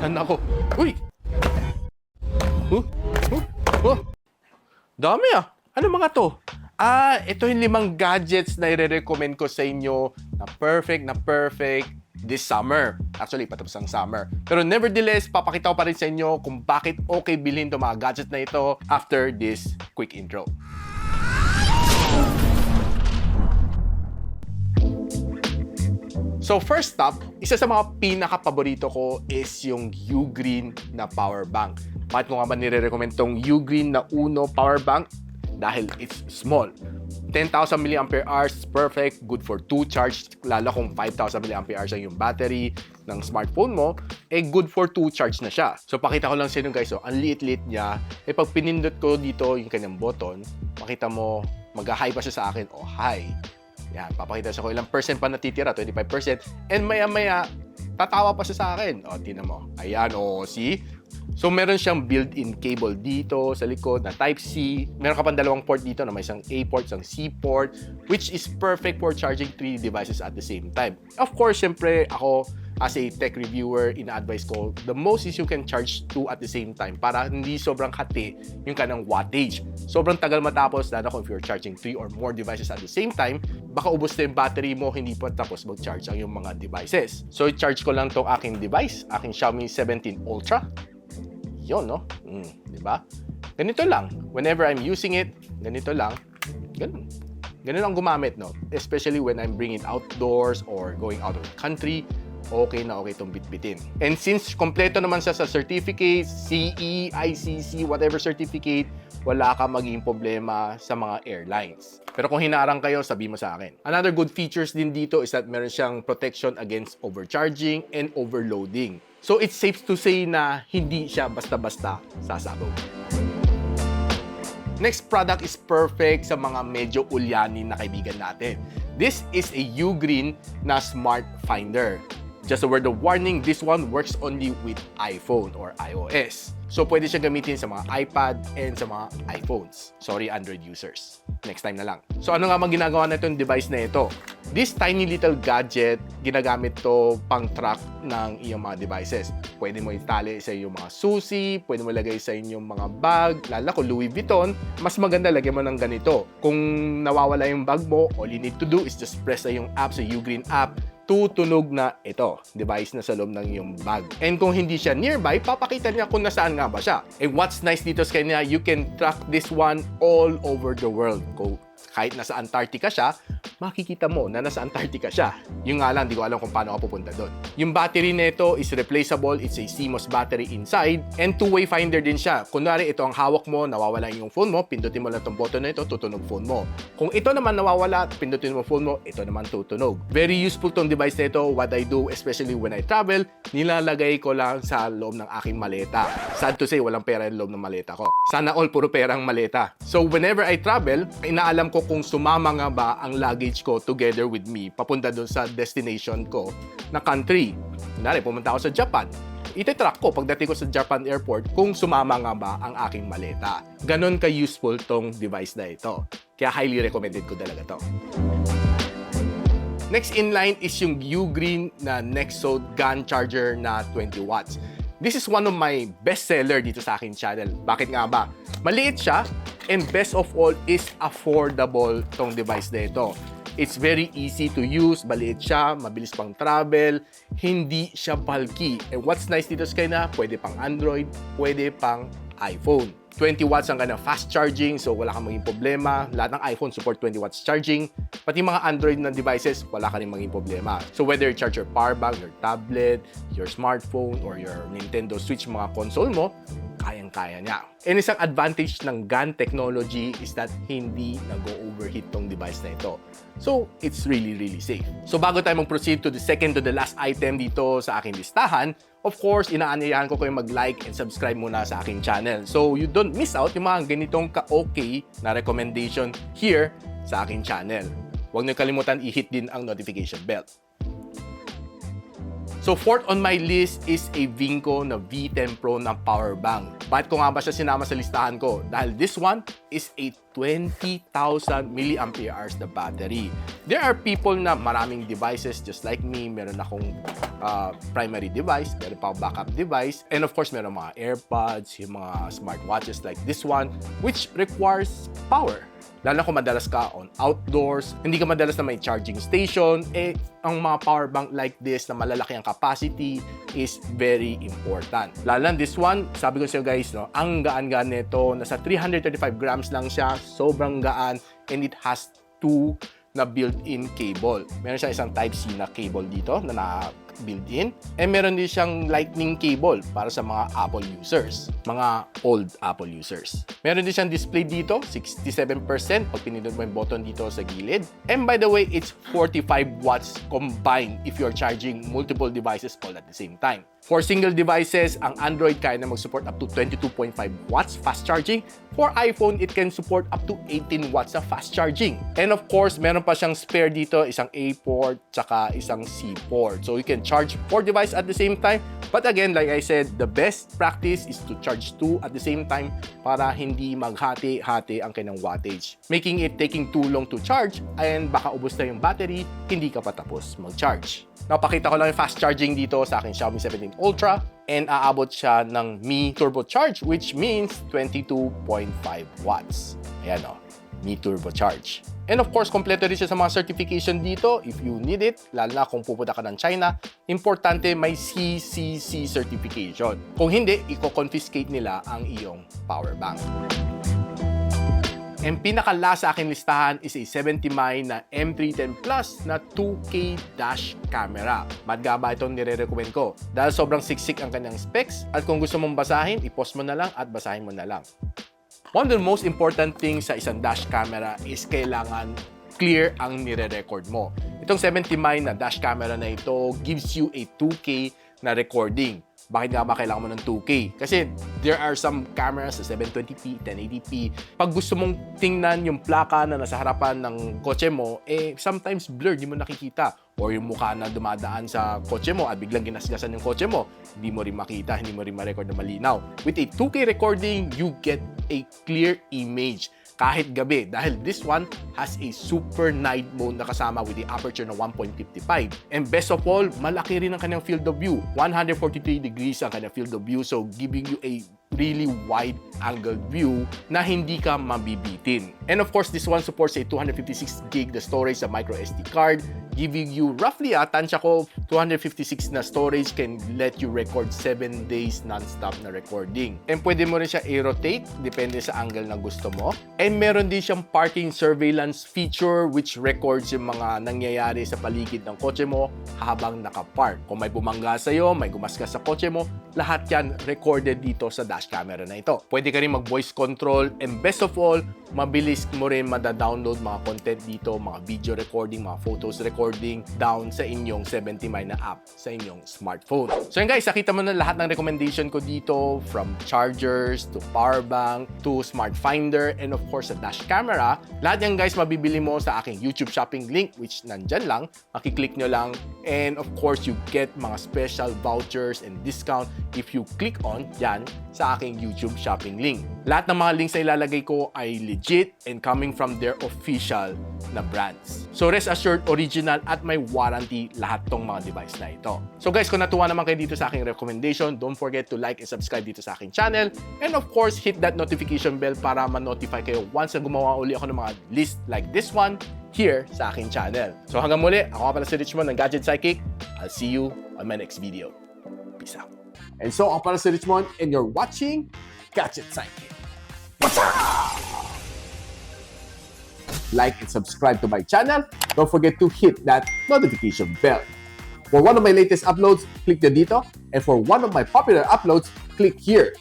Saan ako? Uy! Dami ah! Ano mga to? Ito yung 5 gadgets na i-recommend ko sa inyo na perfect this summer. Actually, patapos ang summer. Pero nevertheless, papakita ko pa rin sa inyo kung bakit okay bilhin itong mga gadgets na ito after this quick intro. So first up, isa sa mga pinaka-paborito ko is yung Ugreen na power bank. Bakit ko nga ba nire-recommend tong Ugreen na Uno power bank? Dahil it's small. 10,000 mAh, perfect, good for 2 charge, lalo kung 5,000 mAh ang yung battery ng smartphone mo, good for 2 charge na siya. So pakita ko lang sa inyo guys, ang liit-liit niya, pag pinindot ko dito yung kanyang button, makita mo, mag-hi pa siya sa akin, hi. Yan, papakita sa ko ilang percent pa natitira, 25%, and maya-maya, tatawa pa siya sa akin. Tingnan mo. Ayan, see? So, meron siyang built-in cable dito sa likod na Type-C. Meron ka pang 2 port dito na may isang A port, isang C port, which is perfect for charging 3 devices at the same time. Of course, syempre, ako, as a tech reviewer, ina-advise ko, the most is you can charge 2 at the same time para hindi sobrang hati yung kanang wattage. Sobrang tagal matapos, lalo kung if you're charging 3 or more devices at the same time, baka ubos na yung battery mo, hindi pa tapos mag-charge ang yung mga devices. So, i-charge ko lang tong aking device, aking Xiaomi 17 Ultra. Yun, no? Diba? Ganito lang. Whenever I'm using it, ganito lang. Ganun. Ganun lang gumamit, no? Especially when I'm bringing outdoors or going out of the country, okay na okay itong bitbitin. And since kompleto naman siya sa certificates, CE, ICC, whatever certificate, wala ka maging problema sa mga airlines. Pero kung hinarang kayo, sabihin mo sa akin. Another good features din dito is that meron siyang protection against overcharging and overloading. So it's safe to say na hindi siya basta-basta sasabog. Next product is perfect sa mga medyo ulyanin na kaibigan natin. This is a Ugreen na Smart Finder. Just a word of warning, this one works only with iPhone or iOS. So, pwede siya gamitin sa mga iPad and sa mga iPhones. Sorry, Android users. Next time na lang. So, ano nga bang ginagawa na itong device na ito? This tiny little gadget, ginagamit to pang track ng iyong mga devices. Pwede mo itali sa iyong mga susi, pwede mo lagay sa inyong mga bag, lalo kung Louis Vuitton, mas maganda lagyan mo ng ganito. Kung nawawala yung bag mo, all you need to do is just press sa iyong app, sa Ugreen app, tutunog na ito, device na sa loob ng iyong bag. And kung hindi siya nearby, papakita niya kung nasaan nga ba siya. And what's nice dito sa kanya, you can track this one all over the world. Kahit nasa Antarctica siya, makikita mo na nasa Antarctica siya. Yung nga lang, di ko alam kung paano ako pupunta doon. Yung battery nito is replaceable. It's a CMOS battery inside. And two-way finder din siya. Kunwari, ito ang hawak mo, nawawala yung phone mo, pindutin mo lang itong button na ito, tutunog phone mo. Kung ito naman nawawala, pindutin mo phone mo, ito naman tutunog. Very useful tong device na ito. What I do, especially when I travel, nilalagay ko lang sa loob ng aking maleta. Sad to say, walang pera yung loob ng maleta ko. Sana all puro perang maleta. So, whenever I travel, inaalam ko kung sumama nga ba ang luggage ko together with me papunta doon sa destination ko na country. Kunwari, pumunta ako sa Japan. Ititrack ko pagdating ko sa Japan airport kung sumama nga ba ang aking maleta. Ganon ka-useful tong device na ito. Kaya highly recommended ko talaga to. Next in line is yung Ugreen na Nexo gun charger na 20 watts. This is one of my best seller dito sa aking channel. Bakit nga ba? Maliit siya, and best of all is affordable tong device na ito. It's very easy to use, maliit siya, mabilis pang travel, hindi siya bulky. And what's nice dito sa kanya, pwede pang Android, pwede pang iPhone. 20 watts ang kanya fast charging, so wala kang maging problema. Lahat ng iPhone support 20 watts charging. Pati mga Android na devices, wala ka rin maging problema. So whether you charge your power bank, your tablet, your smartphone, or your Nintendo Switch, mga console mo, kayang-kaya niya. And isang advantage ng GaN technology is that hindi nag-overheat tong device na ito. So, it's really, really safe. So, bago tayo mag-proceed to the second to the last item dito sa aking listahan, of course, inaanyayahan ko kayo mag-like and subscribe muna sa aking channel. So, you don't miss out yung mga ganitong ka-okay na recommendation here sa aking channel. Huwag niyo kalimutan i-hit din ang notification bell. So fourth on my list is a Vingo na V10 Pro na power bank. Bakit ko nga ba siya sinama sa listahan ko? Dahil this one is a 20,000 milliampere hours na battery. There are people na maraming devices just like me. Meron akong primary device, meron pa akong backup device, and of course meron mga AirPods, yung mga smartwatches like this one, which requires power. Lalo na kung madalas ka on outdoors, hindi ka madalas na may charging station, ang mga power bank like this na malalaki ang capacity is very important. Lalo na this one, sabi ko sa guys, no, ang gaan-gaan nito, nasa 335 grams lang siya, sobrang gaan, and it has two na built-in cable. Meron siyang isang Type-C na cable dito na built-in. And meron din siyang lightning cable para sa mga Apple users, mga old Apple users. Meron din siyang display dito, 67% pag pinindot mo yung button dito sa gilid. And by the way, it's 45 watts combined if you're charging multiple devices all at the same time. For single devices, ang Android kaya na mag-support up to 22.5 watts fast charging. For iPhone, it can support up to 18 watts na fast charging. And of course, meron pa siyang spare dito, isang A port, tsaka isang C port. So you can charge 4 devices at the same time. But again, like I said, the best practice is to charge 2 at the same time para hindi maghati-hati ang kanyang wattage. Making it taking too long to charge and baka ubos na yung battery, hindi ka pa tapos mag-charge. Napakita ko lang yung fast charging dito sa aking Xiaomi 17 Ultra and aabot siya ng Mi Turbo Charge, which means 22.5 watts. Ayan o, Mi Turbo Charge. And of course, kompleto rin siya sa mga certification dito if you need it, lalo na kung pupunta ka ng China. Importante may CCC certification. Kung hindi, i-confiscate nila ang iyong power bank. And pinaka-last sa aking listahan is a 70mm na M310 Plus na 2K dash camera. Ba't nga ba itong nire-recommend ko? Dahil sobrang siksik ang kanyang specs at kung gusto mong basahin, i-pause mo na lang at basahin mo na lang. One of the most important things sa isang dash camera is kailangan clear ang nire-record mo. Itong 70mm na dash camera na ito gives you a 2K na recording. Bakit nga ba kailangan mo ng 2K? Kasi there are some cameras sa 720p, 1080p. Pag gusto mong tingnan yung plaka na nasa harapan ng kotse mo, sometimes blurred, di mo nakikita. Or yung mukha na dumadaan sa kotse mo at biglang ginasgasan yung kotse mo, hindi mo rin makita, hindi mo rin ma-record na malinaw. With a 2K recording, you get a clear image kahit gabi dahil this one has a super night mode na kasama with the aperture na 1.55. And best of all, malaki rin ang kanyang field of view. 143 degrees ang kanyang field of view, so giving you a really wide angle view na hindi ka mabibitin. And of course, this one supports a 256GB na storage sa micro SD card, giving you roughly, tansya ko, 256 na storage can let you record 7 days non-stop na recording. And pwede mo rin siya i-rotate, depende sa angle na gusto mo. And meron din siyang parking surveillance feature which records yung mga nangyayari sa paligid ng kotse mo habang nakapark. Kung may bumangga sa'yo, may gumasgas sa kotse mo, lahat yan recorded dito sa dash camera na ito. Pwede ka rin mag-voice control and best of all, mabilis mo rin mada-download mga content dito, mga video recording, mga photos recording down sa inyong 70mm na app sa inyong smartphone. So yun guys, nakita mo na lahat ng recommendation ko dito from chargers to power bank to smart finder and of course sa dash camera. Lahat yan guys mabibili mo sa aking YouTube shopping link which nandyan lang. Makiklik nyo lang and of course you get mga special vouchers and discount if you click on yan sa aking YouTube shopping link. Lahat ng mga links na ilalagay ko ay legit and coming from their official na brands. So rest assured, original at may warranty lahat tong mga device na ito. So guys, kung natuwa naman kayo dito sa aking recommendation, don't forget to like and subscribe dito sa aking channel. And of course, hit that notification bell para ma-notify kayo once na gumawa uli ako ng mga list like this one here sa aking channel. So hanggang muli, ako nga pala si Richmond ng Gadget Sidekick. I'll see you on my next video. Peace out. And so, ako pala si Richmond and you're watching Gadget Sidekick. Like and subscribe to my channel. Don't forget to hit that notification bell. For one of my latest uploads, click the dito. And for one of my popular uploads, click here.